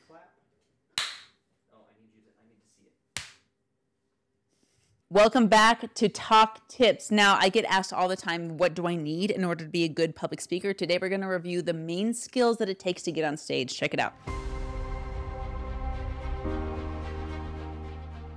clap. Oh, I need to see it. Welcome back to Talk Tips. Now, I get asked all the time, what do I need in order to be a good public speaker? Today, we're going to review the main skills that it takes to get on stage. Check it out.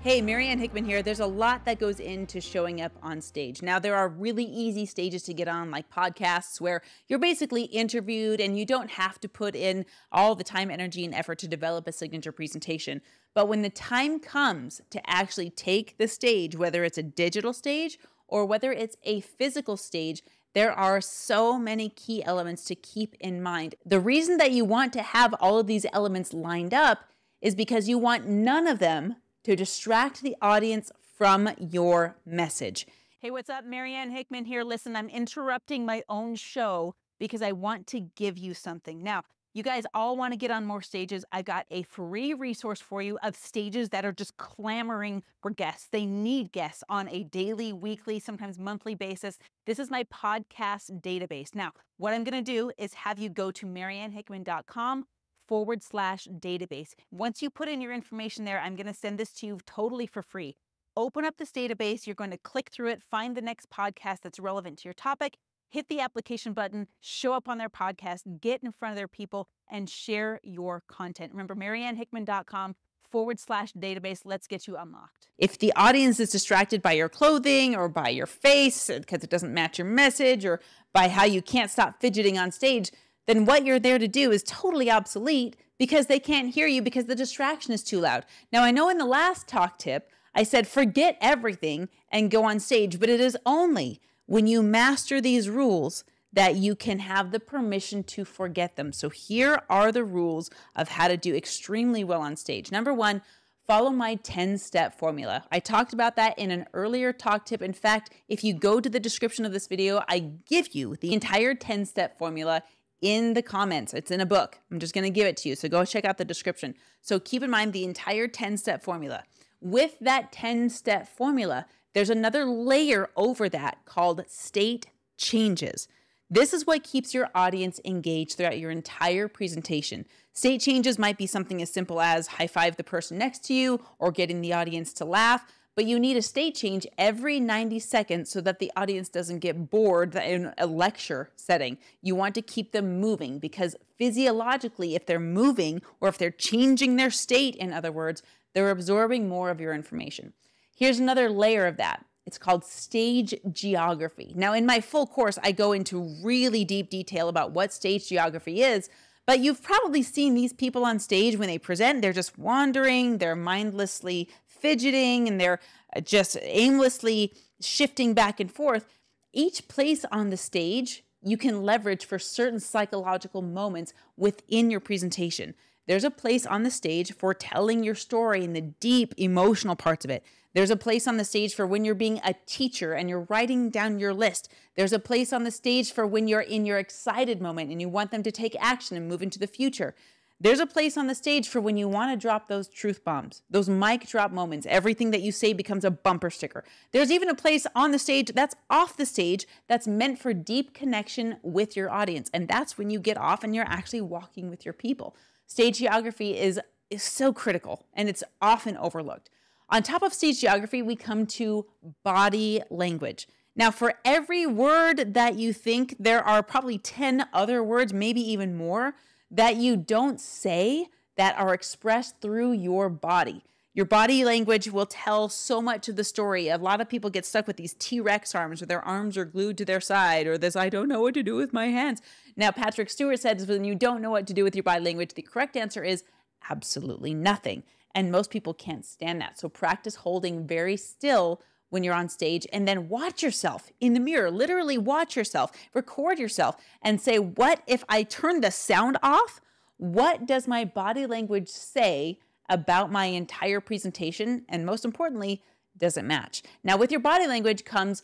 Hey, Marianne Hickman here. There's a lot that goes into showing up on stage. Now, there are really easy stages to get on, like podcasts, where you're basically interviewed and you don't have to put in all the time, energy, and effort to develop a signature presentation. But when the time comes to actually take the stage, whether it's a digital stage or whether it's a physical stage, there are so many key elements to keep in mind. The reason that you want to have all of these elements lined up is because you want none of them to distract the audience from your message. Hey, what's up? Marianne Hickman here. Listen, I'm interrupting my own show because I want to give you something. Now, you guys all want to get on more stages. I've got a free resource for you of stages that are just clamoring for guests. They need guests on a daily, weekly, sometimes monthly basis. This is my podcast database. Now, what I'm going to do is have you go to mariannehickman.com/database. Once you put in your information there, I'm going to send this to you totally for free. Open up this database. You're going to click through it, find the next podcast that's relevant to your topic, hit the application button, show up on their podcast, get in front of their people, and share your content. Remember, mariannehickman.com/database. Let's get you unlocked. If the audience is distracted by your clothing or by your face because it doesn't match your message or by how you can't stop fidgeting on stage, then what you're there to do is totally obsolete because they can't hear you because the distraction is too loud. Now, I know in the last talk tip, I said forget everything and go on stage, but it is only when you master these rules that you can have the permission to forget them. So here are the rules of how to do extremely well on stage. Number one, follow my 10-step formula. I talked about that in an earlier talk tip. In fact, if you go to the description of this video, I give you the entire 10-step formula in the comments. It's in a book. I'm just going to give it to you. So go check out the description. So keep in mind the entire 10-step formula. With that 10-step formula, there's another layer over that called state changes. This is what keeps your audience engaged throughout your entire presentation. State changes might be something as simple as high five the person next to you or getting the audience to laugh, but you need a state change every 90 seconds so that the audience doesn't get bored in a lecture setting. You want to keep them moving because physiologically, if they're moving or if they're changing their state, in other words, they're absorbing more of your information. Here's another layer of that. It's called stage geography. Now, in my full course, I go into really deep detail about what stage geography is, but you've probably seen these people on stage when they present, they're just wandering, they're mindlessly fidgeting, and they're just aimlessly shifting back and forth. Each place on the stage you can leverage for certain psychological moments within your presentation. There's a place on the stage for telling your story and the deep emotional parts of it. There's a place on the stage for when you're being a teacher and you're writing down your list. There's a place on the stage for when you're in your excited moment and you want them to take action and move into the future. There's a place on the stage for when you want to drop those truth bombs, those mic drop moments. Everything that you say becomes a bumper sticker. There's even a place on the stage that's off the stage that's meant for deep connection with your audience. And that's when you get off and you're actually walking with your people. Stage geography is so critical and it's often overlooked. On top of stage geography, we come to body language. Now, for every word that you think, there are probably 10 other words, maybe even more, that you don't say that are expressed through your body. Your body language will tell so much of the story. A lot of people get stuck with these T-Rex arms, or their arms are glued to their side, or this, I don't know what to do with my hands. Now, Patrick Stewart said when you don't know what to do with your body language, the correct answer is absolutely nothing. And most people can't stand that. So practice holding very still when you're on stage, and then watch yourself in the mirror, literally watch yourself, record yourself, and say, what if I turn the sound off? What does my body language say about my entire presentation? And most importantly, does it match? Now, with your body language comes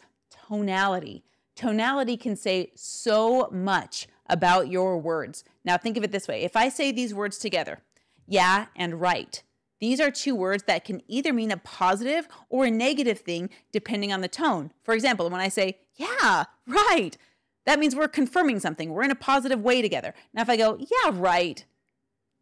tonality. Tonality can say so much about your words. Now, think of it this way. If I say these words together, yeah and right, these are two words that can either mean a positive or a negative thing depending on the tone. For example, when I say, yeah, right, that means we're confirming something. We're in a positive way together. Now, if I go, yeah, right,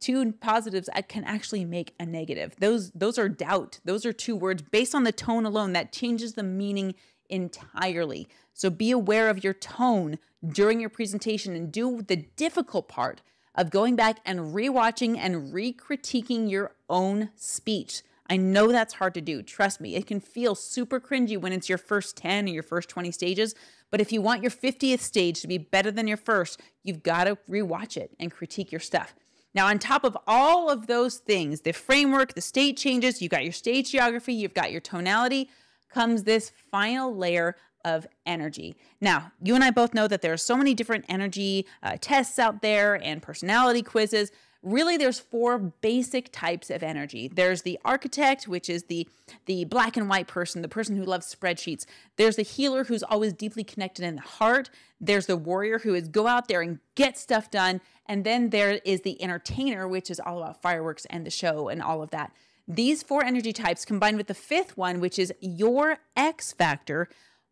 two positives can actually make a negative. Those are doubt. Those are two words based on the tone alone that changes the meaning entirely. So be aware of your tone during your presentation and do the difficult part of going back and rewatching and re-critiquing your own speech. I know that's hard to do. Trust me, it can feel super cringy when it's your first 10 or your first 20 stages. But if you want your 50th stage to be better than your first, you've got to rewatch it and critique your stuff. Now, on top of all of those things, the framework, the state changes, you've got your stage geography, you've got your tonality, comes this final layer of energy. Now, you and I both know that there are so many different energy tests out there and personality quizzes. Really, there's 4 basic types of energy. There's the architect, which is the black and white person, the person who loves spreadsheets. There's the healer, who's always deeply connected in the heart. There's the warrior, who is go out there and get stuff done. And then there is the entertainer, which is all about fireworks and the show and all of that. These 4 energy types combined with the 5th one, which is your X factor,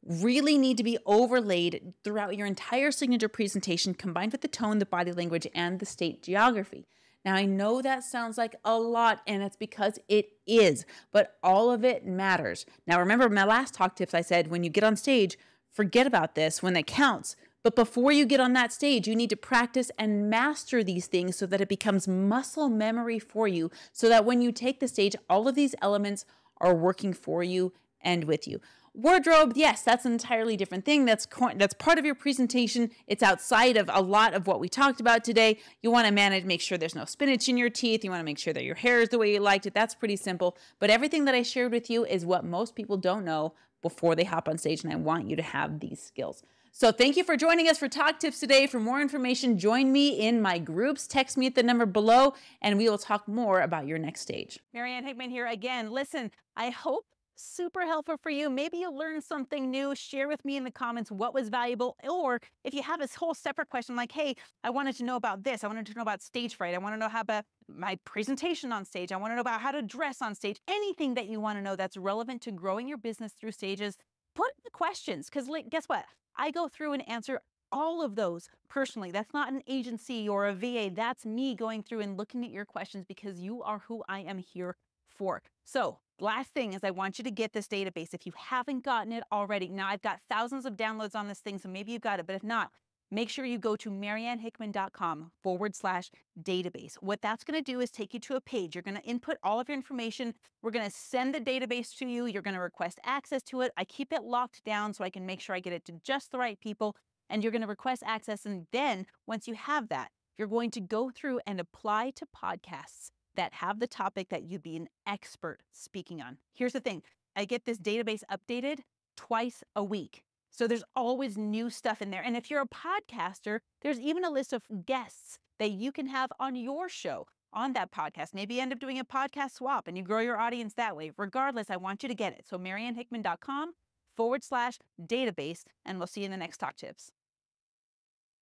really need to be overlaid throughout your entire signature presentation, combined with the tone, the body language, and the state geography. Now, I know that sounds like a lot, and it's because it is, but all of it matters. Now, remember my last talk tips, I said, when you get on stage, forget about this when it counts. But before you get on that stage, you need to practice and master these things so that it becomes muscle memory for you, so that when you take the stage, all of these elements are working for you and with you. Wardrobe, yes, that's an entirely different thing. That's part of your presentation. It's outside of a lot of what we talked about today. You want to make sure there's no spinach in your teeth. You want to make sure that your hair is the way you liked it. That's pretty simple. But everything that I shared with you is what most people don't know before they hop on stage, and I want you to have these skills. So thank you for joining us for Talk Tips today. For more information, join me in my groups. Text me at the number below, and we will talk more about your next stage. Marianne Hickman here again. Listen, I hope super helpful for you. Maybe you learned something new. Share with me in the comments what was valuable. Or if you have this whole separate question like, hey, I wanted to know about this. I wanted to know about stage fright. I want to know how about my presentation on stage. I want to know about how to dress on stage. Anything that you want to know that's relevant to growing your business through stages, put in the questions. Because guess what? I go through and answer all of those personally. That's not an agency or a VA. That's me going through and looking at your questions because you are who I am here for. So last thing is I want you to get this database. If you haven't gotten it already, now I've got thousands of downloads on this thing, so maybe you've got it, but if not, make sure you go to mariannehickman.com/database. What that's going to do is take you to a page. You're going to input all of your information. We're going to send the database to you. You're going to request access to it. I keep it locked down so I can make sure I get it to just the right people, and you're going to request access. And then once you have that, you're going to go through and apply to podcasts that have the topic that you'd be an expert speaking on. Here's the thing. I get this database updated twice a week. So there's always new stuff in there. And if you're a podcaster, there's even a list of guests that you can have on your show on that podcast. Maybe you end up doing a podcast swap and you grow your audience that way. Regardless, I want you to get it. So mariannehickman.com/database, and we'll see you in the next Talk Tips.